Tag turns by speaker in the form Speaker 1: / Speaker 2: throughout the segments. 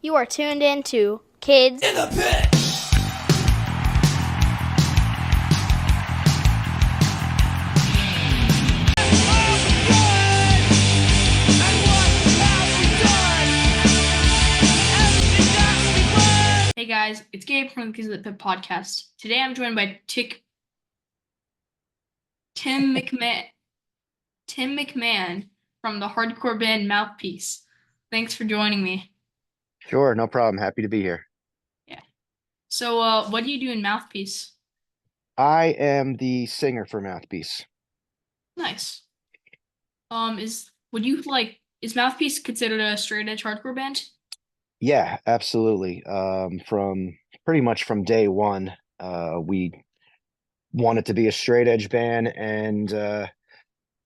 Speaker 1: You are tuned in to Kids
Speaker 2: In the Pit!
Speaker 3: Hey guys, it's Gabe from the Kids of the Pit podcast. Today I'm joined by Tim McMahon, Tim McMahon from the hardcore band Mouthpiece. Thanks for joining me.
Speaker 4: Sure, no problem. Happy to be here.
Speaker 3: Yeah. So, what do you do in Mouthpiece?
Speaker 4: I am the singer for Mouthpiece.
Speaker 3: Nice. Is Mouthpiece considered a straight edge hardcore band?
Speaker 4: Yeah, absolutely. From pretty much from day one, we wanted to be a straight edge band and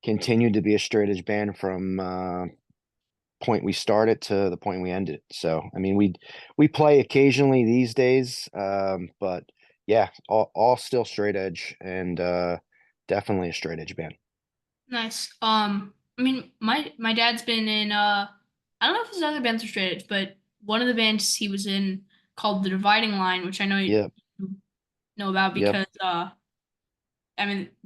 Speaker 4: continued to be a straight edge band from point we started to the point we ended. So, I mean, we play occasionally these days, but yeah, all still straight edge and definitely a straight edge band.
Speaker 3: Nice. My dad's been in I don't know if his other bands are straight edge, but one of the bands he was in called The Dividing Line, which I know you
Speaker 4: Yep,
Speaker 3: know about
Speaker 4: yep.
Speaker 3: because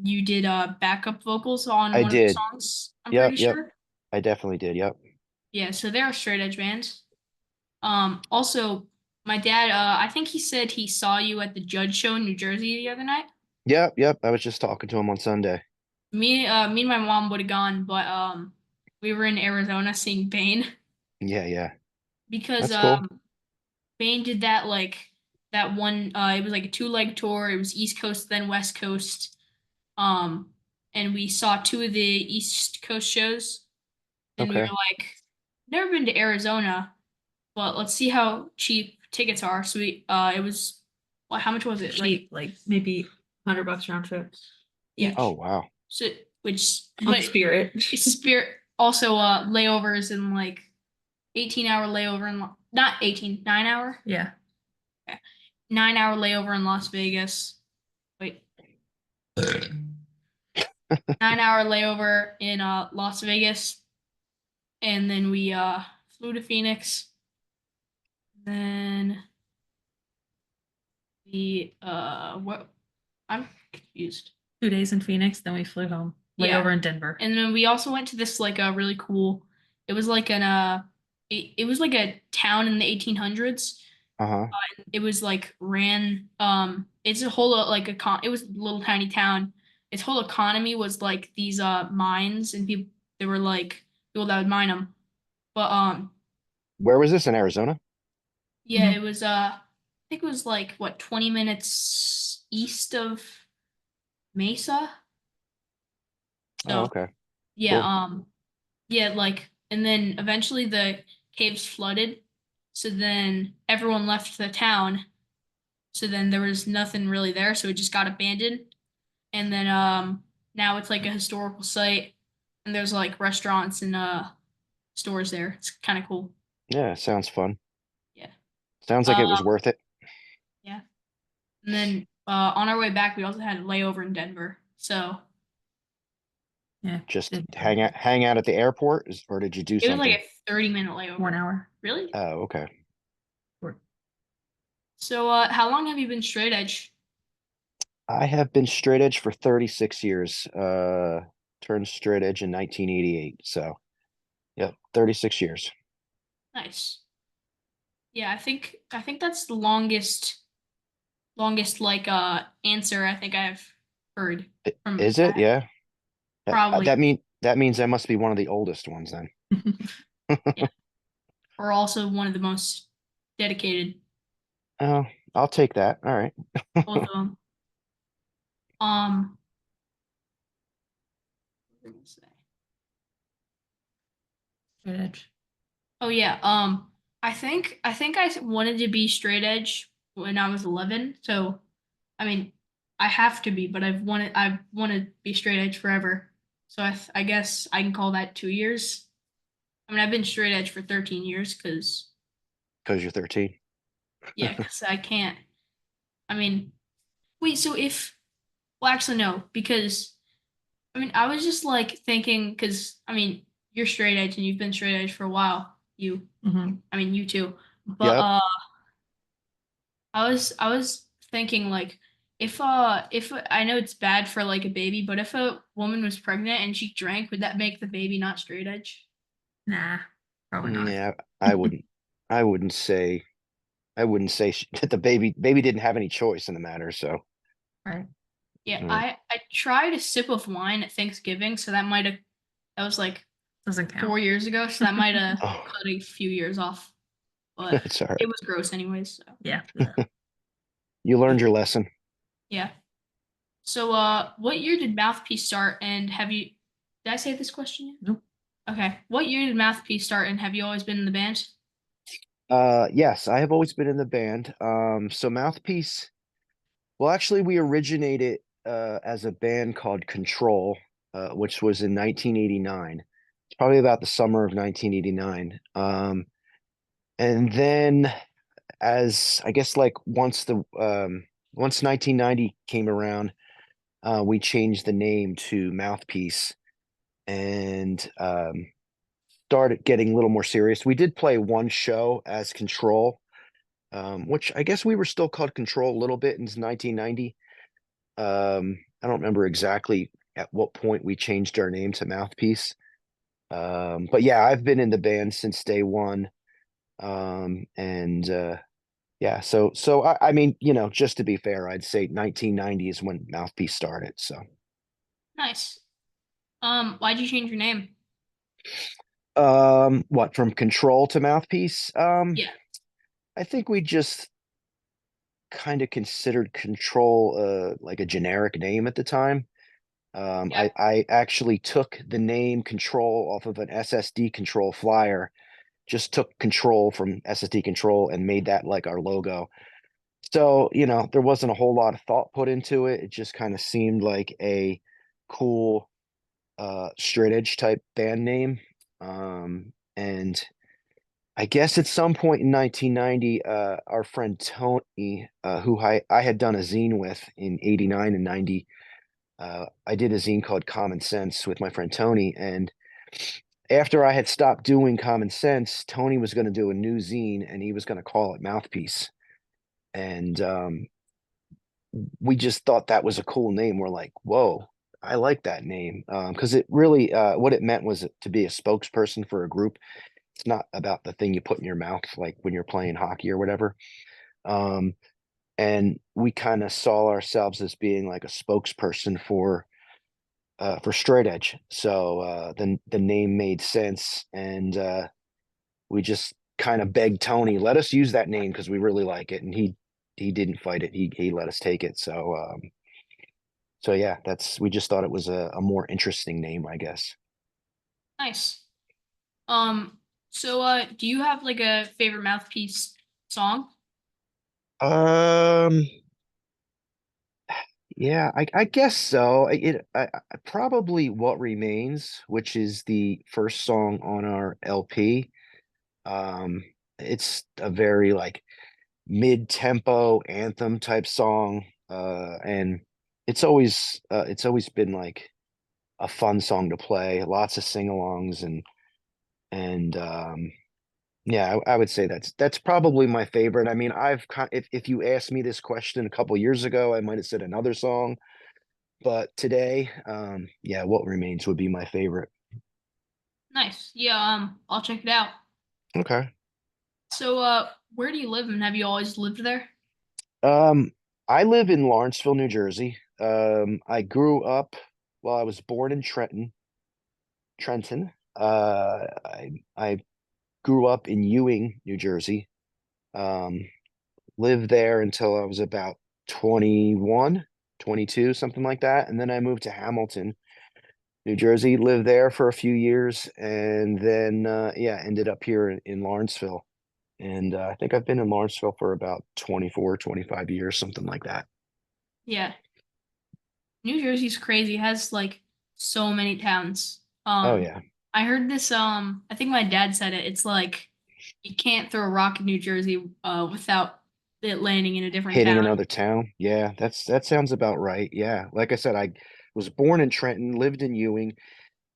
Speaker 3: you did backup vocals on
Speaker 4: I
Speaker 3: one of the
Speaker 4: did.
Speaker 3: songs, I'm
Speaker 4: Yep,
Speaker 3: pretty
Speaker 4: yep.
Speaker 3: sure.
Speaker 4: I definitely did. Yep.
Speaker 3: Yeah, so they're a straight edge band. Also, my dad, I think he said he saw you at the Judge Show in New Jersey the other night.
Speaker 4: Yep, yep. I was just talking to him on Sunday.
Speaker 3: Me and my mom would have gone, but we were in Arizona seeing Bane
Speaker 4: Yeah, yeah.
Speaker 3: because
Speaker 4: That's cool.
Speaker 3: Bane did that one. It was like a two-leg tour. It was East Coast then West Coast. Um, and we saw two of the East Coast shows. And we were
Speaker 4: Okay.
Speaker 3: like, never been to Arizona, but let's see how cheap tickets are. So it was, well, how much was it?
Speaker 5: Cheap, like maybe $100 round trip
Speaker 3: Yeah.
Speaker 4: Oh,
Speaker 5: each
Speaker 4: wow.
Speaker 3: So
Speaker 5: on Spirit.
Speaker 3: it's Spirit also layovers in like 18-hour layover in not 18, 9 hour.
Speaker 5: Yeah.
Speaker 3: Okay. 9 hour layover in Las Vegas. Wait. 9 hour layover in Las Vegas. And then we flew to Phoenix. Then what I'm confused.
Speaker 5: 2 days in Phoenix, then we flew home.
Speaker 3: Yeah.
Speaker 5: Layover in Denver.
Speaker 3: And then we also went to this like a really cool. It was like it was like a town in the 1800s.
Speaker 4: Uh-huh.
Speaker 3: It was like ran. It's a whole like it was a little tiny town. Its whole economy was like these mines and people. They were like people that would mine them. But
Speaker 4: Where was this in Arizona?
Speaker 3: yeah,
Speaker 5: Mhm.
Speaker 3: it was I think it was like what 20 minutes east of Mesa.
Speaker 4: Oh,
Speaker 3: So
Speaker 4: okay.
Speaker 3: yeah,
Speaker 4: Cool.
Speaker 3: yeah, like, and then eventually the caves flooded. So then everyone left the town. So then there was nothing really there. So it just got abandoned. And then now it's like a historical site, and there's like restaurants and stores there. It's kind of cool.
Speaker 4: Yeah, sounds fun.
Speaker 3: Yeah.
Speaker 4: Sounds like
Speaker 3: Uh,
Speaker 4: it was worth it.
Speaker 3: yeah. And then on our way back, we also had a layover in Denver. So
Speaker 5: Yeah.
Speaker 4: Just
Speaker 5: Did
Speaker 4: hang out at the airport, or did you do
Speaker 3: it was like
Speaker 4: something?
Speaker 3: a 30-minute layover.
Speaker 5: 1 hour.
Speaker 3: Really?
Speaker 4: Oh, okay.
Speaker 5: Or-
Speaker 3: So how long have you been straight edge?
Speaker 4: I have been straight edge for 36 years. Turned straight edge in 1988. So, yep, 36 years.
Speaker 3: Nice. Yeah, I think that's the longest like answer I think I've heard from
Speaker 4: Is it? Yeah.
Speaker 3: probably.
Speaker 4: That means I must be one of the oldest ones then.
Speaker 3: Yeah. Or also one of the most dedicated,
Speaker 4: Oh, I'll take that. All right.
Speaker 3: both of them. Um, what was I gonna say?
Speaker 5: Straight edge.
Speaker 3: Oh yeah. I think I wanted to be straight edge when I was 11. So, I mean, I have to be, but I want to be straight edge forever. So I guess I can call that 2 years. I mean, I've been straight edge for 13 years because
Speaker 4: Because you're 13.
Speaker 3: yeah, because I can't. I mean, wait. So if well, actually no, because I mean, I was just like thinking because I mean, you're straight edge and you've been straight edge for a while.
Speaker 5: hmm
Speaker 3: I mean, you too. But
Speaker 4: Yep.
Speaker 3: I was thinking like if I know it's bad for like a baby, but if a woman was pregnant and she drank, would that make the baby not straight edge?
Speaker 5: Nah, probably not.
Speaker 4: Yeah, I wouldn't. I wouldn't say. I wouldn't say that the baby didn't have any choice in the matter. So,
Speaker 5: Right.
Speaker 3: Yeah,
Speaker 4: uh,
Speaker 3: I tried a sip of wine at Thanksgiving, so that was like
Speaker 5: Doesn't count.
Speaker 3: 4 years ago, so that might have
Speaker 4: oh,
Speaker 3: cut a few years off. But
Speaker 4: it's all
Speaker 3: it
Speaker 4: right.
Speaker 3: was gross anyways. So
Speaker 5: Yeah. Yeah.
Speaker 4: You learned your lesson.
Speaker 3: yeah. So what year did Mouthpiece start and did I say this question yet?
Speaker 5: Nope.
Speaker 3: Okay. What year did Mouthpiece start and have you always been in the band?
Speaker 4: Yes, I have always been in the band. So Mouthpiece. Well, actually, we originated as a band called Control, which was in 1989. It's probably about the summer of 1989. And then, as I guess, like once 1990 came around, we changed the name to Mouthpiece and started getting a little more serious. We did play one show as Control, which I guess we were still called Control a little bit in 1990. I don't remember exactly at what point we changed our name to Mouthpiece. But yeah, I've been in the band since day one. And yeah, so I mean, just to be fair, I'd say 1990 is when Mouthpiece started. So
Speaker 3: Nice. Why'd you change your name?
Speaker 4: what, from Control to Mouthpiece?
Speaker 3: Yeah.
Speaker 4: I think we just kind of considered Control like a generic name at the time.
Speaker 3: Yeah.
Speaker 4: I actually took the name Control off of an SSD Control flyer, just took Control from SSD Control and made that like our logo. So, there wasn't a whole lot of thought put into it. It just kind of seemed like a cool straight edge type band name. And I guess at some point in 1990, our friend Tony, who I had done a zine with in 89 and 90, I did a zine called Common Sense with my friend Tony. And after I had stopped doing Common Sense, Tony was going to do a new zine and he was going to call it Mouthpiece. And we just thought that was a cool name. We're like, whoa, I like that name. Because it really, what it meant was to be a spokesperson for a group. It's not about the thing you put in your mouth, like when you're playing hockey or whatever. Um, and we kind of saw ourselves as being like a spokesperson for straight edge. So the name made sense, and we just kind of begged Tony, let us use that name because we really like it, and he didn't fight it. He let us take it. So yeah, we just thought it was a more interesting name, I guess.
Speaker 3: Nice. Um, so do you have like a favorite Mouthpiece song?
Speaker 4: Um, yeah, I guess so. Probably What Remains, which is the first song on our LP. Um, it's a very like mid-tempo anthem type song, and it's always been like a fun song to play. Lots of sing-alongs and yeah, I would say that's probably my favorite. I mean, if you asked me this question a couple years ago, I might have said another song, but today, yeah, What Remains would be my favorite.
Speaker 3: Nice. Yeah, I'll check it out.
Speaker 4: Okay.
Speaker 3: So where do you live and have you always lived there?
Speaker 4: Um, I live in Lawrenceville, New Jersey. I grew up, well, I was born in Trenton. I grew up in Ewing, New Jersey. Um, lived there until I was about 21, 22, something like that. And then I moved to Hamilton, New Jersey, lived there for a few years, and then yeah, ended up here in Lawrenceville. And I think I've been in Lawrenceville for about 24, 25 years, something like that.
Speaker 3: Yeah. New Jersey's crazy. It has like so many towns.
Speaker 4: Oh yeah.
Speaker 3: I heard this I think my dad said it. It's like you can't throw a rock in New Jersey without it landing in a different
Speaker 4: Hitting
Speaker 3: town.
Speaker 4: another town. Yeah, that sounds about right. Yeah. Like I said, I was born in Trenton, lived in Ewing.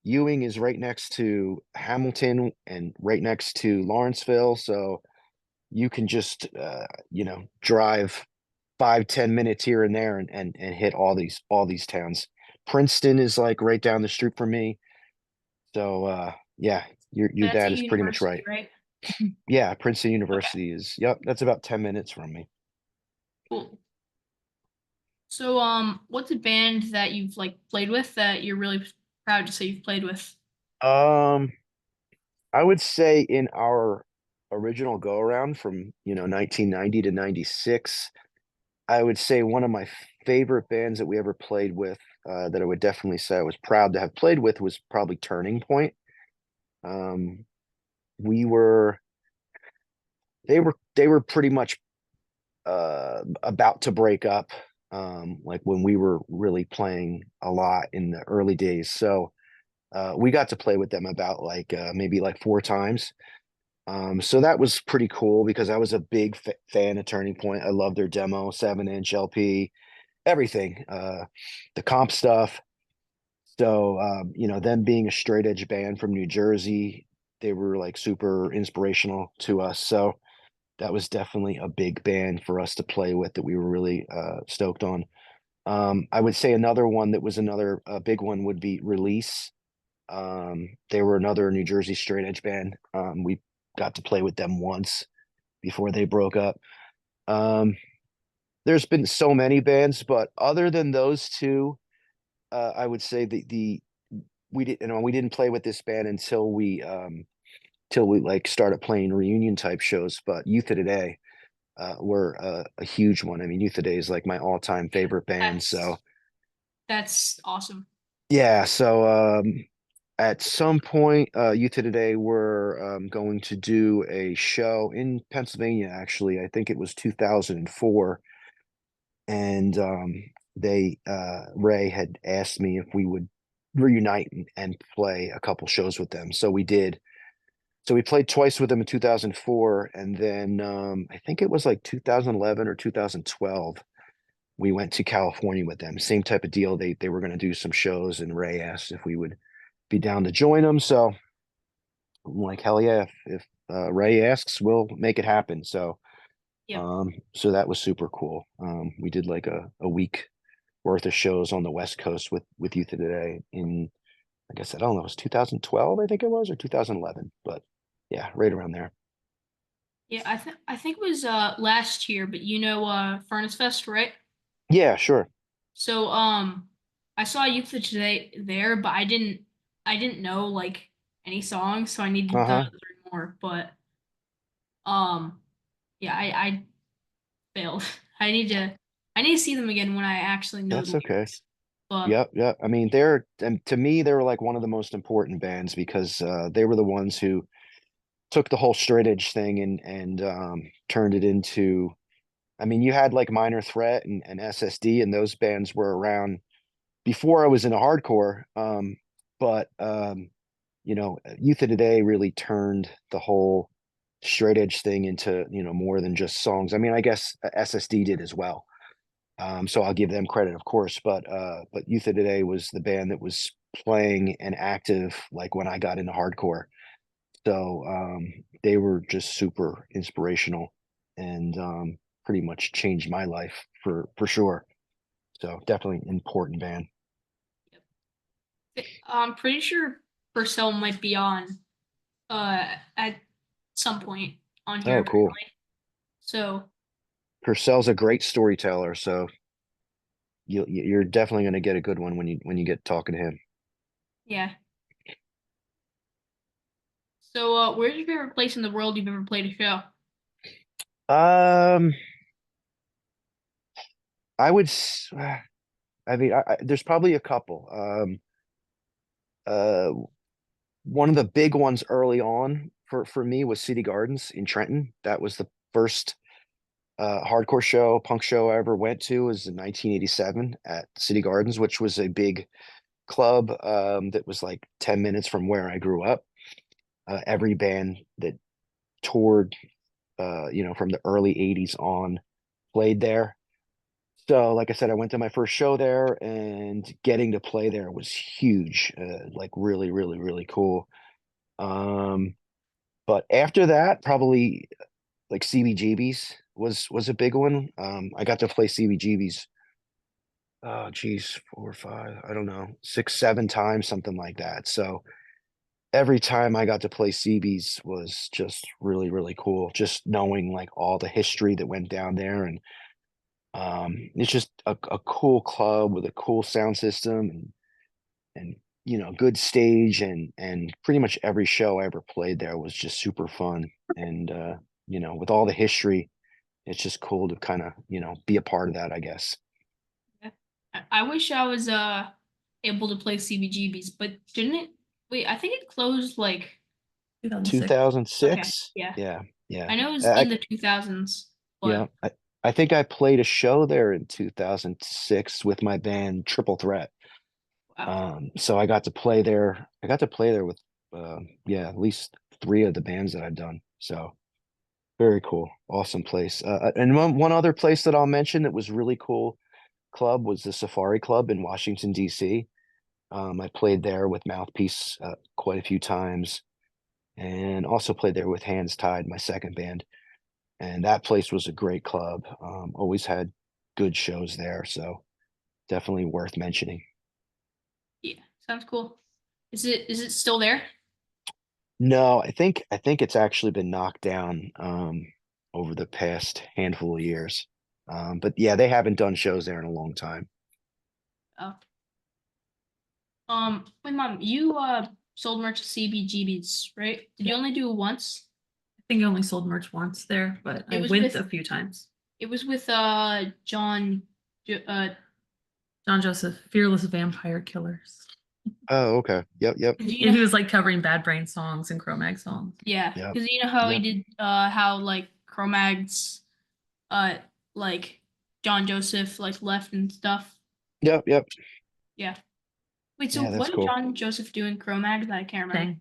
Speaker 4: Ewing is right next to Hamilton and right next to Lawrenceville. So you can just drive 5-10 minutes here and there and hit all these towns. Princeton is like right down the street from me. So yeah, your
Speaker 3: That's a
Speaker 4: dad is pretty much
Speaker 3: university,
Speaker 4: right.
Speaker 3: right?
Speaker 4: Yeah, Princeton
Speaker 3: Okay,
Speaker 4: University yep, that's about 10 minutes from me.
Speaker 3: cool. So, what's a band that you've like played with that you're really proud to say you've played with?
Speaker 4: Um, I would say in our original go around from 1990 to 96, I would say one of my favorite bands that we ever played with, that I would definitely say I was proud to have played with, was probably Turning Point. Um, we were they were pretty much about to break up, like when we were really playing a lot in the early days. So we got to play with them about like maybe like 4 times. So that was pretty cool because I was a big fan of Turning Point. I love their demo, 7-inch LP, everything, the comp stuff. So them being a straight edge band from New Jersey, they were like super inspirational to us. So that was definitely a big band for us to play with that we were really stoked on. I would say another one that was another big one would be Release. They were another New Jersey straight edge band. We got to play with them once before they broke up. Um, there's been so many bands, but other than those two, I would say the we didn't play with this band until we like started playing reunion type shows. But Youth of Today were a huge one. I mean, Youth of Today is like my all-time favorite band. So
Speaker 3: That's awesome.
Speaker 4: yeah, so at some point, Youth of Today were going to do a show in Pennsylvania. Actually, I think it was 2004, and they Ray had asked me if we would reunite and play a couple shows with them. So we did. So we played twice with them in 2004, and then I think it was like 2011 or 2012. We went to California with them. Same type of deal. They were going to do some shows, and Ray asked if we would be down to join them. So I'm like, hell yeah! If Ray asks, we'll make it happen. So
Speaker 3: Yep.
Speaker 4: so that was super cool. We did like a week worth of shows on the West Coast with Youth of Today in, like I said, I don't know, it was 2012, I think it was, or 2011, but yeah, right around there.
Speaker 3: Yeah, I think it was last year, but Furnace Fest, right?
Speaker 4: Yeah, sure.
Speaker 3: So I saw Youth of Today there, but I didn't know like any songs, so I needed to
Speaker 4: Uh-huh.
Speaker 3: learn more. But um yeah, I failed. I need to see them again when I actually know the
Speaker 4: That's okay.
Speaker 3: lyrics. But
Speaker 4: Yep, yep. I mean, and to me, they were like one of the most important bands because they were the ones who took the whole straight edge thing and turned it into, I mean, you had like Minor Threat and SSD, and those bands were around before I was into hardcore. But Youth of Today really turned the whole straight edge thing into, more than just songs. I mean, I guess SSD did as well. So I'll give them credit, of course, but Youth of Today was the band that was playing and active like when I got into hardcore. So they were just super inspirational and pretty much changed my life for sure. So definitely an important band.
Speaker 3: I'm pretty sure Purcell might be on at some point on here
Speaker 4: Oh, cool.
Speaker 3: apparently. So
Speaker 4: Purcell's a great storyteller, so you're definitely going to get a good one when you get talking to him.
Speaker 3: yeah. So where's your favorite place in the world you've ever played a show?
Speaker 4: Um, I would. I mean, there's probably a couple. Uh, one of the big ones early on for me was City Gardens in Trenton. That was the first hardcore show, punk show I ever went to. Was in 1987 at City Gardens, which was a big club that was like 10 minutes from where I grew up. Every band that toured, from the early 80s on played there. So, like I said, I went to my first show there, and getting to play there was huge. Like really, really, really cool. Um, but after that, probably like CBGBs was a big one. I got to play CBGBs. Oh, geez, 4 or 5, I don't know, 6, 7 times, something like that. So every time I got to play CBs was just really, really cool. Just knowing like all the history that went down there, and it's just a cool club with a cool sound system, and good stage, and pretty much every show I ever played there was just super fun. And with all the history, it's just cool to kind of be a part of that, I guess.
Speaker 3: Yeah. I wish I was able to play CBGBs, but didn't it? Wait, I think it closed like
Speaker 5: 2006.
Speaker 3: okay.
Speaker 4: 2006.
Speaker 3: Yeah,
Speaker 4: Yeah, yeah.
Speaker 3: I know it was
Speaker 4: I
Speaker 3: in the 2000s,
Speaker 4: yeah,
Speaker 3: but
Speaker 4: I think I played a show there in 2006 with my band Triple Threat.
Speaker 3: wow.
Speaker 4: So I got to play there. I got to play there with yeah, at least 3 of the bands that I've done. So very cool. Awesome place. And one other place that I'll mention that was really cool club was the Safari Club in Washington, D.C. I played there with Mouthpiece quite a few times, and also played there with Hands Tied, my second band. And that place was a great club. Always had good shows there, so definitely worth mentioning.
Speaker 3: Yeah, sounds cool. Is it still there?
Speaker 4: No, I think it's actually been knocked down over the past handful of years. But yeah, they haven't done shows there in a long time.
Speaker 3: Oh. Wait, Mom, you sold merch to CBGBs, right? Did you only do it once?
Speaker 5: I think I only sold merch once there, but
Speaker 3: It
Speaker 5: I
Speaker 3: was
Speaker 5: went
Speaker 3: with-
Speaker 5: a few times.
Speaker 3: It was with John
Speaker 5: John Joseph, Fearless Vampire Killers.
Speaker 4: Oh, okay. Yep.
Speaker 3: you
Speaker 5: And he
Speaker 3: know,
Speaker 5: was like covering Bad Brain songs and Cro-Mag songs.
Speaker 3: yeah,
Speaker 4: Yep.
Speaker 3: because you know how he
Speaker 4: Yep.
Speaker 3: did how like Cro-Mags like John Joseph like left and stuff.
Speaker 4: Yep.
Speaker 3: Yeah. Wait, so
Speaker 4: Yeah, that's
Speaker 3: what did
Speaker 4: cool.
Speaker 3: John Joseph do in Cro-Mags that I can't remember?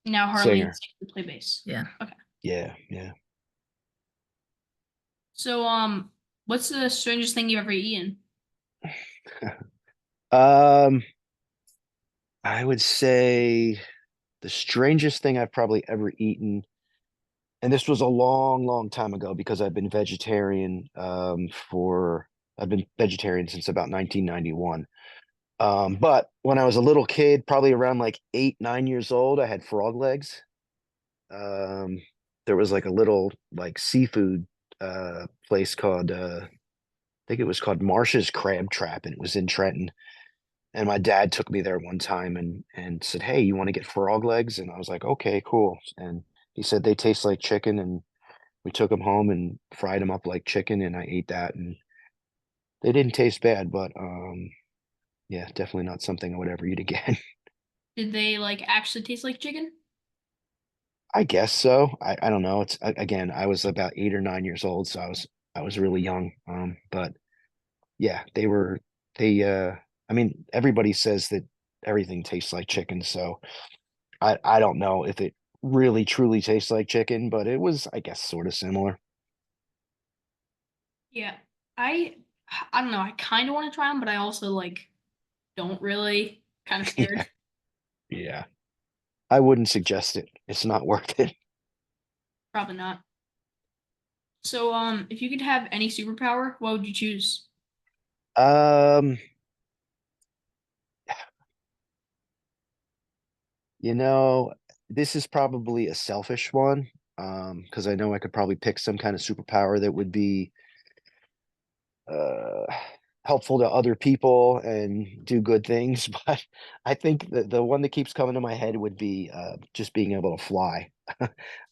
Speaker 5: Dang.
Speaker 3: Now Harley and
Speaker 4: Singer.
Speaker 3: Sing play bass.
Speaker 5: Yeah.
Speaker 4: Yeah.
Speaker 3: So what's the strangest thing you've ever eaten?
Speaker 4: Um, I would say the strangest thing I've probably ever eaten, and this was a long, long time ago because I've been vegetarian since about 1991. But when I was a little kid, probably around like 8, 9 years old, I had frog legs. Um, there was like a little like seafood place called I think it was called Marsh's Crab Trap, and it was in Trenton. And my dad took me there one time and said, "Hey, you want to get frog legs?" And I was like, "Okay, cool." And he said they taste like chicken, and we took them home and fried them up like chicken, and I ate that, and they didn't taste bad, but yeah, definitely not something I would ever eat again.
Speaker 3: Did they like actually taste like chicken?
Speaker 4: I guess so. I don't know. Again, I was about 8 or 9 years old, so I was really young. But yeah, they I mean, everybody says that everything tastes like chicken, so I don't know if it really truly tastes like chicken, but it was, I guess, sort of similar.
Speaker 3: Yeah. I I don't know. I kind of want to try them, but I also like don't really. Kind of scared.
Speaker 4: Yeah. I wouldn't suggest it. It's not worth it.
Speaker 3: Probably not. So if you could have any superpower, what would you choose?
Speaker 4: Um, this is probably a selfish one, because I know I could probably pick some kind of superpower that would be uh helpful to other people and do good things. But I think the one that keeps coming to my head would be just being able to fly.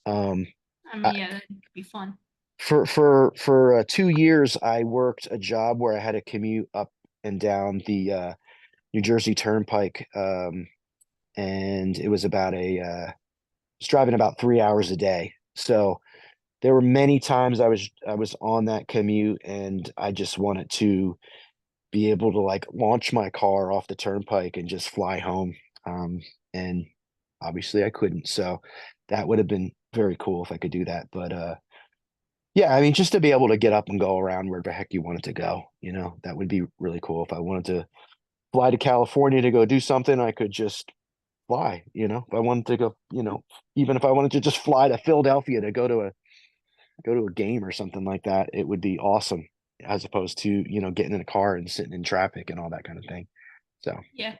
Speaker 4: um
Speaker 3: I mean,
Speaker 4: I,
Speaker 3: yeah, that could be fun.
Speaker 4: for 2 years I worked a job where I had to commute up and down the New Jersey Turnpike, and it was about was driving about 3 hours a day. So there were many times I was on that commute, and I just wanted to be able to like launch my car off the turnpike and just fly home. And obviously I couldn't. So that would have been very cool if I could do that. But yeah, I mean, just to be able to get up and go around where the heck you wanted to go, that would be really cool. If I wanted to fly to California to go do something, I could just fly. If I wanted to go, even if I wanted to just fly to Philadelphia to go to go to a game or something like that, it would be awesome as opposed to, getting in a car and sitting in traffic and all that kind of thing. So,
Speaker 3: Yeah.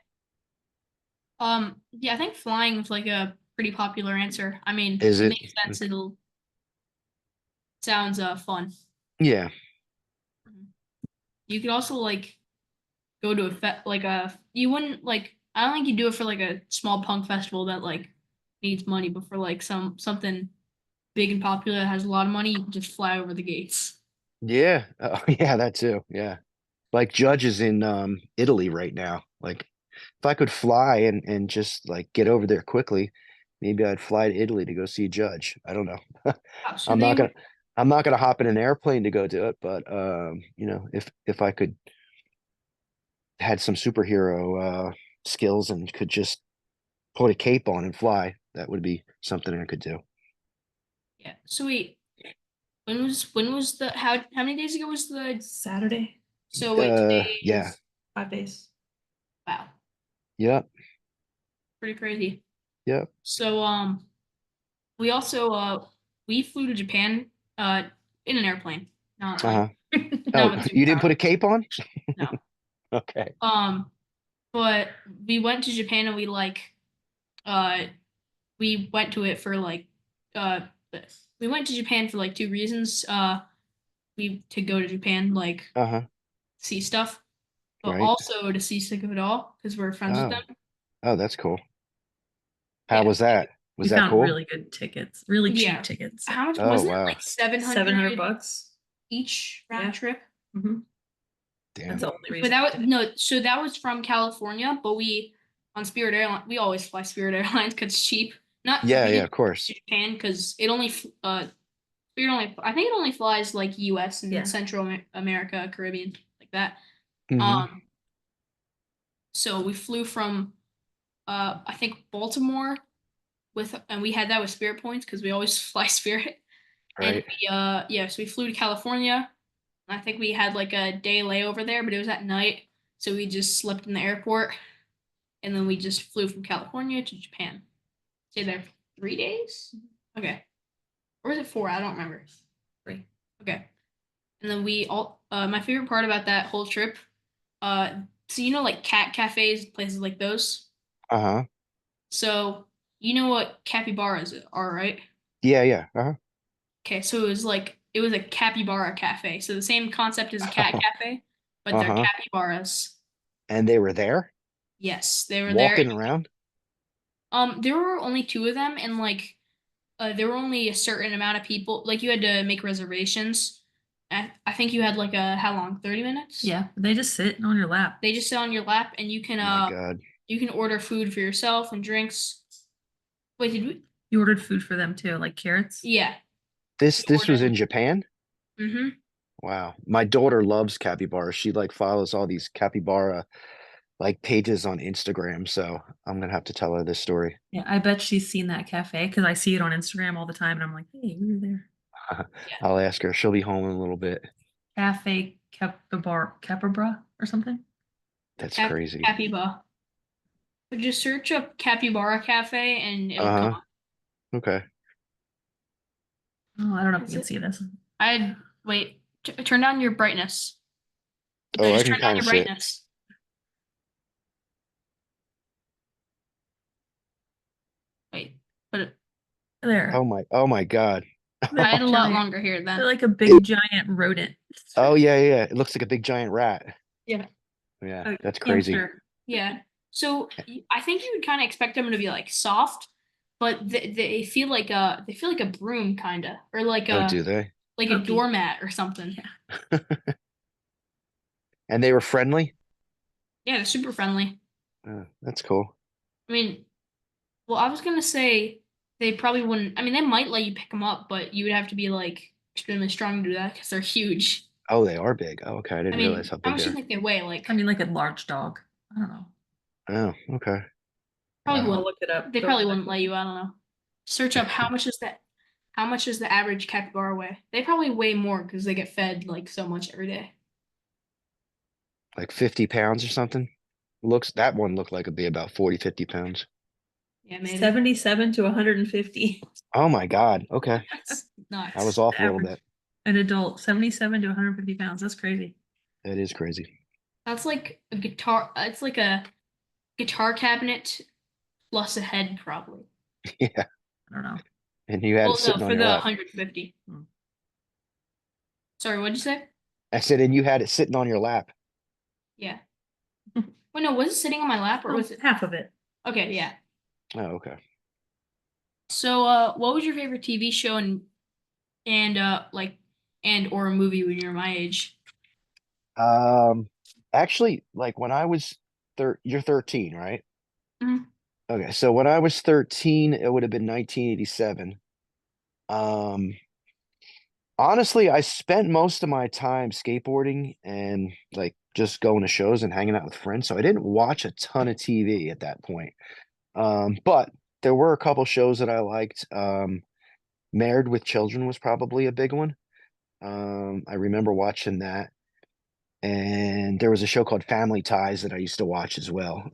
Speaker 3: Yeah, I think flying is like a pretty popular answer. I mean,
Speaker 4: is
Speaker 3: it
Speaker 4: it?
Speaker 3: makes sense. It'll sounds fun.
Speaker 4: Yeah.
Speaker 3: You could also like go to a like a you wouldn't like I don't think you do it for like a small punk festival that like needs money, but for like something big and popular that has a lot of money, you can just fly over the gates.
Speaker 4: Yeah. Yeah, that too. Yeah. Like Judge is in Italy right now. Like if I could fly and just like get over there quickly, maybe I'd fly to Italy to go see Judge. I don't know.
Speaker 3: Oh, so
Speaker 4: I'm
Speaker 3: they
Speaker 4: not gonna I'm not gonna hop in an airplane to go do it, but if I could had some superhero skills and could just put a cape on and fly, that would be something I could do.
Speaker 3: yeah. So wait, when was the how many days ago was the
Speaker 5: Saturday,
Speaker 3: so wait today
Speaker 4: Yeah.
Speaker 3: is
Speaker 5: 5 days.
Speaker 3: wow
Speaker 4: Yep.
Speaker 3: pretty crazy.
Speaker 4: Yep.
Speaker 3: So we also we flew to Japan in an airplane, not
Speaker 4: Uh-huh.
Speaker 3: like
Speaker 4: Oh,
Speaker 3: not with
Speaker 4: you didn't put a
Speaker 3: superpowers.
Speaker 4: cape on?
Speaker 3: No.
Speaker 4: Okay.
Speaker 3: But we went to Japan and uh we went to it for like uh we went to Japan for like two reasons. We to go to Japan like
Speaker 4: Uh-huh.
Speaker 3: see stuff, but
Speaker 4: Right.
Speaker 3: also to see Sick of It All because we're friends with
Speaker 4: Oh.
Speaker 3: them.
Speaker 4: Oh, that's cool. How
Speaker 3: Yeah.
Speaker 4: was that?
Speaker 5: We
Speaker 4: Was that
Speaker 5: found
Speaker 4: cool?
Speaker 5: really good tickets, really
Speaker 3: Yeah.
Speaker 5: cheap tickets.
Speaker 3: How much
Speaker 4: Oh,
Speaker 3: wasn't it
Speaker 4: wow.
Speaker 3: like 700
Speaker 5: $700.
Speaker 3: each round
Speaker 5: Yeah.
Speaker 3: trip?
Speaker 5: Mm-hmm.
Speaker 4: Damn.
Speaker 5: That's the only
Speaker 3: But
Speaker 5: reason.
Speaker 3: that was
Speaker 5: we did it.
Speaker 3: no, so that was from California, but we on Spirit Airlines, we always fly Spirit Airlines because it's cheap. Not
Speaker 4: Yeah,
Speaker 3: really
Speaker 4: of course.
Speaker 3: to Japan because it only Spirit only I think it only flies like US and
Speaker 5: Yeah.
Speaker 3: Central America, Caribbean, like that.
Speaker 4: Mhm.
Speaker 3: So we flew from I think Baltimore and we had that with Spirit points because we always fly Spirit. And
Speaker 4: Right.
Speaker 3: we yeah, so we flew to California. I think we had like a day layover there, but it was at night. So we just slept in the airport and then we just flew from California to Japan. Stayed there for 3 days? Okay. Or was it four? I don't remember.
Speaker 5: 3.
Speaker 3: Okay. And then we all my favorite part about that whole trip, so like cat cafes, places like those.
Speaker 4: Uh-huh.
Speaker 3: So you know what capybaras are, right?
Speaker 4: Yeah, yeah. Uh-huh.
Speaker 3: Okay, so it was a capybara cafe. So the same concept as a cat cafe, but they're
Speaker 4: Uh-huh.
Speaker 3: capybaras.
Speaker 4: And they were there
Speaker 3: Yes, they were there.
Speaker 4: walking around?
Speaker 3: There were only two of them, and like, there were only a certain amount of people. Like, you had to make reservations. I think you had like a how long? 30 minutes.
Speaker 5: Yeah, they just sit on your lap.
Speaker 3: They just sit on your lap, and
Speaker 4: Oh my God.
Speaker 3: you can order food for yourself and drinks. Wait, did we?
Speaker 5: You ordered food for them too, like carrots.
Speaker 3: Yeah.
Speaker 4: This was in Japan?
Speaker 3: Mm-hmm.
Speaker 4: Wow. My daughter loves capybara. She like follows all these capybara like pages on Instagram, so I'm gonna have to tell her this story.
Speaker 5: Yeah, I bet she's seen that cafe because I see it on Instagram all the time, and I'm like, hey, we were there.
Speaker 3: Yeah.
Speaker 4: I'll ask her. She'll be home in a little bit.
Speaker 5: Cafe Capybara or something.
Speaker 4: That's crazy.
Speaker 3: Capybara. But just search up capybara cafe and it'll come
Speaker 4: Uh-huh.
Speaker 3: up.
Speaker 4: Okay.
Speaker 5: Oh, I don't know if
Speaker 3: Is
Speaker 5: you can
Speaker 3: it?
Speaker 5: see this.
Speaker 3: Wait, turn down your brightness. No,
Speaker 4: Oh, I
Speaker 3: just
Speaker 4: can
Speaker 3: turn down
Speaker 4: kind
Speaker 3: your
Speaker 4: of see it.
Speaker 3: brightness. Wait, but
Speaker 5: There.
Speaker 4: Oh my God.
Speaker 3: I had a lot
Speaker 5: Giant.
Speaker 3: longer here
Speaker 5: They're
Speaker 3: then.
Speaker 5: like a big giant rodent.
Speaker 4: Oh yeah, yeah. It looks like a big giant rat.
Speaker 3: Yeah.
Speaker 4: Yeah, that's crazy.
Speaker 5: Hamster.
Speaker 3: Yeah. So I think you would kind of expect them to be like soft, but they feel like a broom kind of, or
Speaker 4: Oh, do they?
Speaker 3: like a
Speaker 5: Pokey.
Speaker 3: doormat or something.
Speaker 5: Yeah.
Speaker 4: And they were friendly?
Speaker 3: Yeah, they're super friendly.
Speaker 4: That's cool.
Speaker 3: I mean, well, I was gonna say they probably wouldn't. I mean, they might let you pick them up, but you would have to be like extremely strong to do that because they're huge.
Speaker 4: Oh, they are big. Oh, okay. I
Speaker 3: I
Speaker 4: didn't realize
Speaker 3: mean,
Speaker 4: how
Speaker 3: how
Speaker 4: big
Speaker 3: much
Speaker 4: they
Speaker 3: do you
Speaker 4: are.
Speaker 3: think they weigh? Like,
Speaker 5: I mean, like a large dog. I don't know.
Speaker 4: Oh, okay.
Speaker 3: probably
Speaker 4: Wow.
Speaker 3: wouldn't.
Speaker 5: Look it up.
Speaker 3: They
Speaker 5: Go
Speaker 3: probably
Speaker 5: back.
Speaker 3: wouldn't let you. I don't know. Search up how much is that? How much does the average capybara weigh? They probably weigh more because they get fed like so much every day.
Speaker 4: Like 50 pounds or something? That one looked like it'd be about 40, 50 pounds.
Speaker 3: Yeah, maybe.
Speaker 5: 77 to 150.
Speaker 4: Oh my God. Okay.
Speaker 3: That's nuts.
Speaker 4: I was off a little
Speaker 5: Average.
Speaker 4: bit.
Speaker 5: An adult, 77 to 150 pounds. That's crazy.
Speaker 4: That is crazy.
Speaker 3: That's like a guitar. It's like a guitar cabinet plus a head, probably.
Speaker 4: Yeah.
Speaker 5: I don't know.
Speaker 4: And you had
Speaker 3: Well,
Speaker 4: it
Speaker 3: no,
Speaker 4: sitting on
Speaker 3: for
Speaker 4: your
Speaker 3: the
Speaker 4: lap.
Speaker 3: 150.
Speaker 5: Hmm.
Speaker 3: Sorry, what'd you say?
Speaker 4: I said, and you had it sitting on your lap.
Speaker 3: Yeah. Well, no, was it sitting on my lap or
Speaker 5: Well,
Speaker 3: was it?
Speaker 5: half of it.
Speaker 3: Okay, yeah.
Speaker 4: Oh, okay.
Speaker 3: So, what was your favorite TV show and like and or a movie when you were my age?
Speaker 4: Um, actually, like when I was you're 13, right?
Speaker 3: Mhm.
Speaker 4: Okay, so when I was 13, it would have been 1987. Um, honestly, I spent most of my time skateboarding and like just going to shows and hanging out with friends. So I didn't watch a ton of TV at that point. But there were a couple shows that I liked. Married with Children was probably a big one. I remember watching that. And there was a show called Family Ties that I used to watch as well.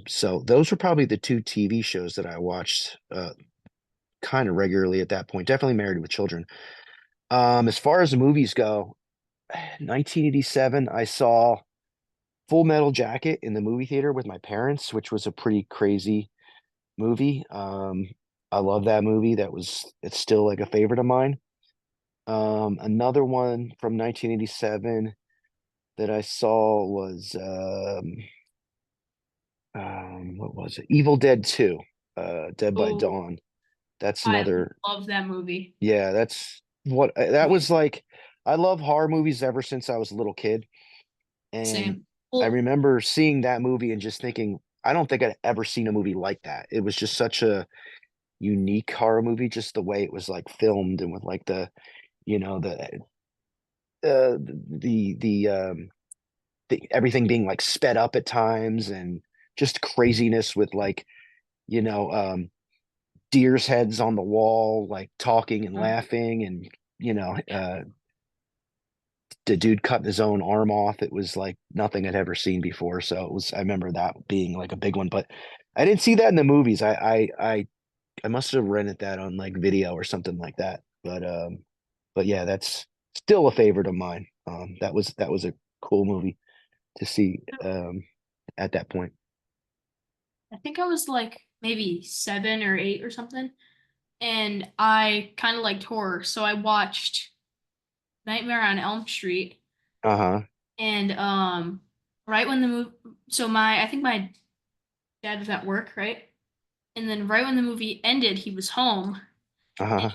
Speaker 4: So those were probably the two TV shows that I watched kind of regularly at that point. Definitely Married with Children. As far as the movies go, 1987, I saw Full Metal Jacket in the movie theater with my parents, which was a pretty crazy movie. I love that movie. It's still like a favorite of mine. Another one from 1987 that I saw was what was it? Evil Dead 2, Dead by
Speaker 3: Oh,
Speaker 4: Dawn. That's
Speaker 3: I
Speaker 4: another,
Speaker 3: love that movie.
Speaker 4: yeah, that's what that was like. I love horror movies ever since I was a little kid. And
Speaker 3: Same.
Speaker 4: I
Speaker 3: Well,
Speaker 4: remember seeing that movie and just thinking, I don't think I'd ever seen a movie like that. It was just such a unique horror movie, just the way it was like filmed and with like you know, the everything being like sped up at times and just craziness with like, you know, deer's heads on the wall, like talking and laughing and, you know, the dude cutting his own arm off. It was like nothing I'd ever seen before. So I remember that being like a big one, but I didn't see that in the movies. I must have rented that on like video or something like that. But yeah, that's still a favorite of mine. That was a cool movie to see at that point.
Speaker 3: I think I was like maybe 7 or 8 or something, and I kind of liked horror, so I watched Nightmare on Elm Street,
Speaker 4: Uh-huh.
Speaker 3: and right when the movie, so my I think my dad was at work, right, and then right when the movie ended, he was home, and
Speaker 4: Uh-huh.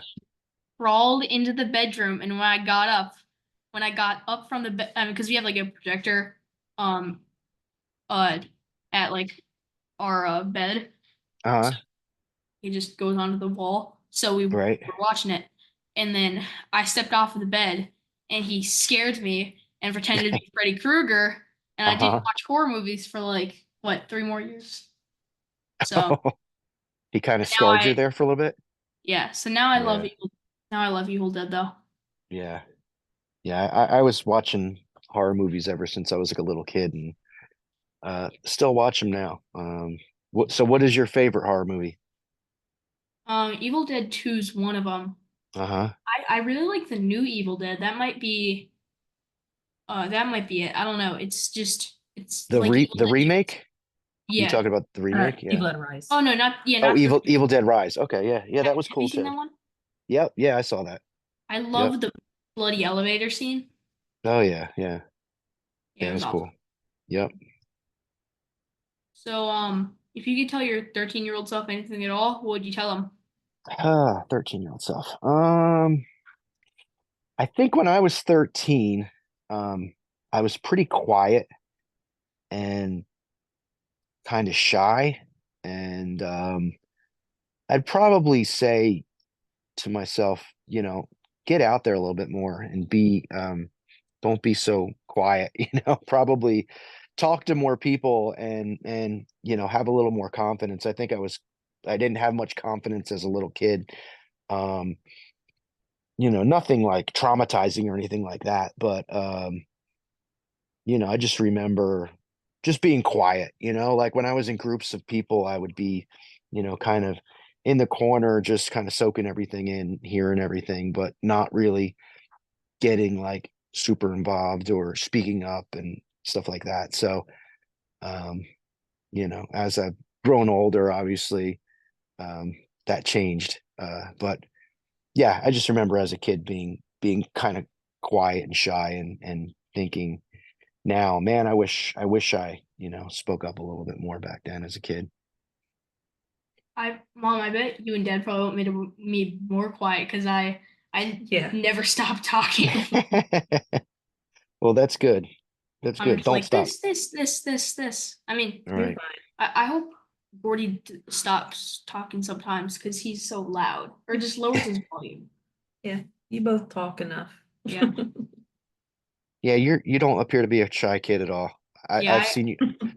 Speaker 3: crawled into the bedroom, and when I got up from the bed, because we have like a projector, um, uh, at like our bed.
Speaker 4: Uh-huh.
Speaker 3: He just goes onto the wall. So we were
Speaker 4: Right.
Speaker 3: watching it. And then I stepped off of the bed and he scared me and pretended to be Freddy Krueger. And I didn't
Speaker 4: Uh-huh.
Speaker 3: watch horror movies for like, what, 3 more years? So
Speaker 4: He kind of
Speaker 3: now
Speaker 4: scarred you there for a little bit.
Speaker 3: yeah. So now
Speaker 4: Yeah.
Speaker 3: Now I love Evil Dead though.
Speaker 4: Yeah. Yeah. I was watching horror movies ever since I was like a little kid and still watch them now. What is your favorite horror movie?
Speaker 3: Evil Dead 2 is one of them.
Speaker 4: Uh-huh.
Speaker 3: I really like the new Evil Dead. That might be it. I don't know. It's like Evil
Speaker 4: The
Speaker 3: Dead.
Speaker 4: remake? You
Speaker 3: Yeah.
Speaker 4: talking about the remake? Yeah.
Speaker 5: Evil Dead Rise.
Speaker 3: Oh no, not yeah,
Speaker 4: Oh,
Speaker 3: not the
Speaker 4: Evil Dead Rise. Okay, yeah. Yeah, that was
Speaker 3: Have you
Speaker 4: cool
Speaker 3: seen
Speaker 4: too.
Speaker 3: that one?
Speaker 4: Yep, yeah, I saw that.
Speaker 3: I
Speaker 4: Yep.
Speaker 3: love the bloody elevator scene.
Speaker 4: Oh yeah, yeah.
Speaker 3: Yeah,
Speaker 4: Yeah,
Speaker 3: it
Speaker 4: it
Speaker 3: was
Speaker 4: was
Speaker 3: awesome.
Speaker 4: cool. Yep.
Speaker 3: So, if you could tell your 13-year-old self anything at all, what would you tell him?
Speaker 4: 13-year-old self. I think when I was 13, I was pretty quiet and kind of shy. And I'd probably say to myself, get out there a little bit more and don't be so quiet, probably talk to more people and have a little more confidence. I didn't have much confidence as a little kid. Um, nothing like traumatizing or anything like that, but I just remember just being quiet, like when I was in groups of people, I would be, kind of in the corner, just kind of soaking everything in, hearing everything, but not really getting like super involved or speaking up and stuff like that. So, um, as I've grown older, obviously, that changed. But yeah, I just remember as a kid being kind of quiet and shy and thinking now, man, I wish I, spoke up a little bit more back then as a kid.
Speaker 3: Mom, I bet you and Dad probably want me more quiet because I
Speaker 5: Yeah.
Speaker 3: never stop talking.
Speaker 4: Well, that's good. That's
Speaker 3: I'm
Speaker 4: good.
Speaker 3: just
Speaker 4: Don't
Speaker 3: like
Speaker 4: stop.
Speaker 3: this. I mean,
Speaker 4: All
Speaker 5: You're
Speaker 4: right.
Speaker 5: fine.
Speaker 3: I hope Gordy stops talking sometimes because he's so loud, or just lowers his volume.
Speaker 5: Yeah. You both talk enough.
Speaker 3: Yeah.
Speaker 4: Yeah, you don't appear to be a shy kid at all.
Speaker 3: Yeah,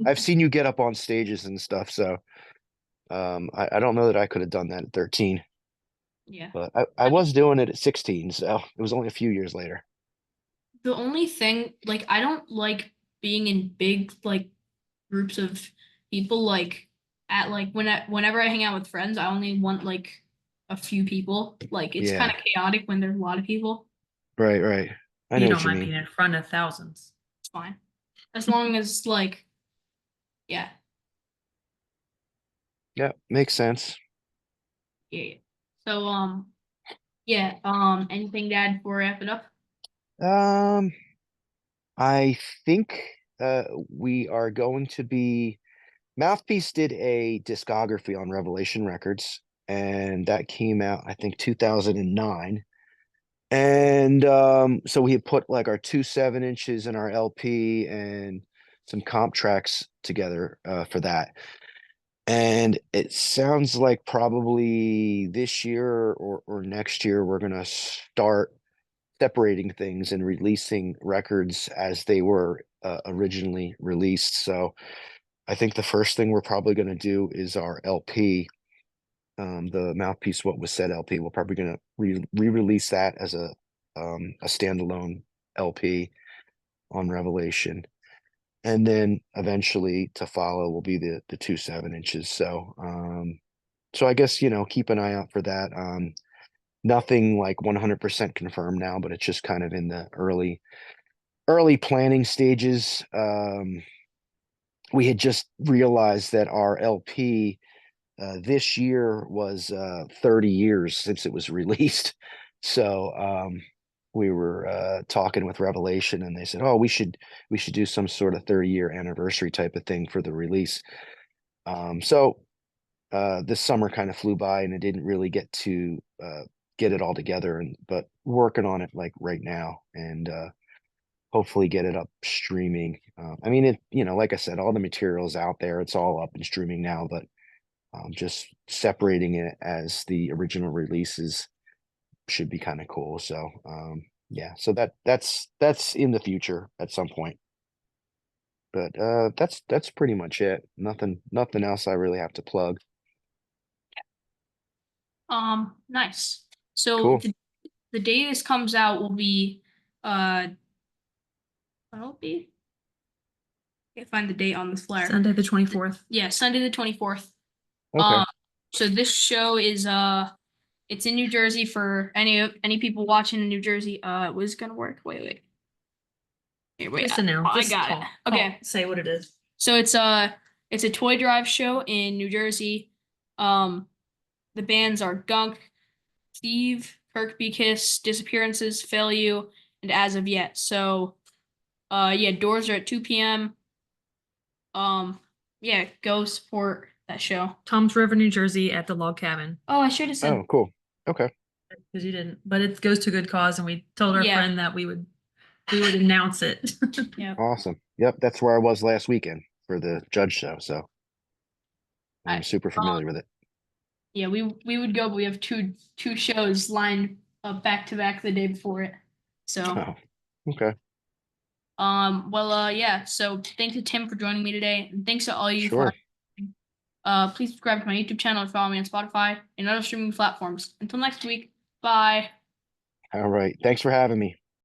Speaker 4: I've seen you get up on stages and stuff, so I don't know that I could have done that at 13,
Speaker 3: yeah.
Speaker 4: but I was doing it at 16, so it was only a few years later.
Speaker 3: The only thing, like, I don't like being in big like groups of people. Like at like whenever I hang out with friends, I only want like a few people. Like it's kind
Speaker 4: Yeah,
Speaker 3: of chaotic when there's a lot of people.
Speaker 4: right. I
Speaker 5: You
Speaker 4: know
Speaker 5: don't
Speaker 4: what you
Speaker 5: mind
Speaker 4: mean.
Speaker 5: being in front of thousands.
Speaker 3: It's fine as long as like yeah,
Speaker 4: Yeah, makes sense.
Speaker 3: yeah. So yeah, anything to add before we wrap it up?
Speaker 4: Um, I think we are going to be Mouthpiece did a discography on Revelation Records, and that came out, I think, 2009. And so we had put like our 2 7 inches in our LP and some comp tracks together for that. And it sounds like probably this year or next year we're gonna start separating things and releasing records as they were originally released. So I think the first thing we're probably gonna do is our LP, the Mouthpiece What Was Said LP. We're probably gonna re-release that as a standalone LP on Revelation, and then eventually to follow will be the 2 7 inches. So I guess keep an eye out for that. Nothing like 100% confirmed now, but it's just kind of in the early planning stages. We had just realized that our LP this year was 30 years since it was released. So we were talking with Revelation, and they said, "Oh, we should do some sort of 30-year anniversary type of thing for the release." So this summer kind of flew by, and I didn't really get to get it all together, but working on it like right now, and hopefully get it up streaming. I mean, like I said, all the materials out there. It's all up and streaming now, but just separating it as the original releases should be kind of cool. So yeah, so that's in the future at some point. But that's pretty much it. Nothing else I really have to plug.
Speaker 3: Nice. So
Speaker 4: Cool.
Speaker 3: the day this comes out will be uh will be can't find the date on this flyer.
Speaker 5: Sunday the 24th.
Speaker 3: Yeah, Sunday the 24th.
Speaker 4: Okay.
Speaker 3: So this show is it's in New Jersey for any people watching in New Jersey. It was gonna work. Wait. Here, wait.
Speaker 5: Just announce.
Speaker 3: I
Speaker 5: Just
Speaker 3: got
Speaker 5: talk.
Speaker 3: it. Okay.
Speaker 5: Talk, say what it is.
Speaker 3: So it's a toy drive show in New Jersey. The bands are Gunk, Steve, Kirkby Kiss, Disappearances, Fail You, and As of Yet. So yeah, doors are at 2 p.m. Yeah, go support that show.
Speaker 5: Tom's River, New Jersey at the log cabin.
Speaker 3: Oh, I should have said
Speaker 4: Oh, cool. Okay.
Speaker 5: Because you didn't. But it goes to good cause, and we told our
Speaker 3: Yeah.
Speaker 5: friend that we would announce it.
Speaker 3: yeah.
Speaker 4: Awesome. Yep, that's where I was last weekend for the judge show. So I'm
Speaker 3: I-
Speaker 4: super familiar with it.
Speaker 3: Yeah, we would go, but we have two shows lined up back to back the day before it. So
Speaker 4: Oh, okay.
Speaker 3: well yeah, so thanks to Tim for joining me today, and thanks to all you for
Speaker 4: Sure.
Speaker 3: please subscribe to my YouTube channel and follow me on Spotify and other streaming platforms. Until next week, bye.
Speaker 4: All right. Thanks for having me.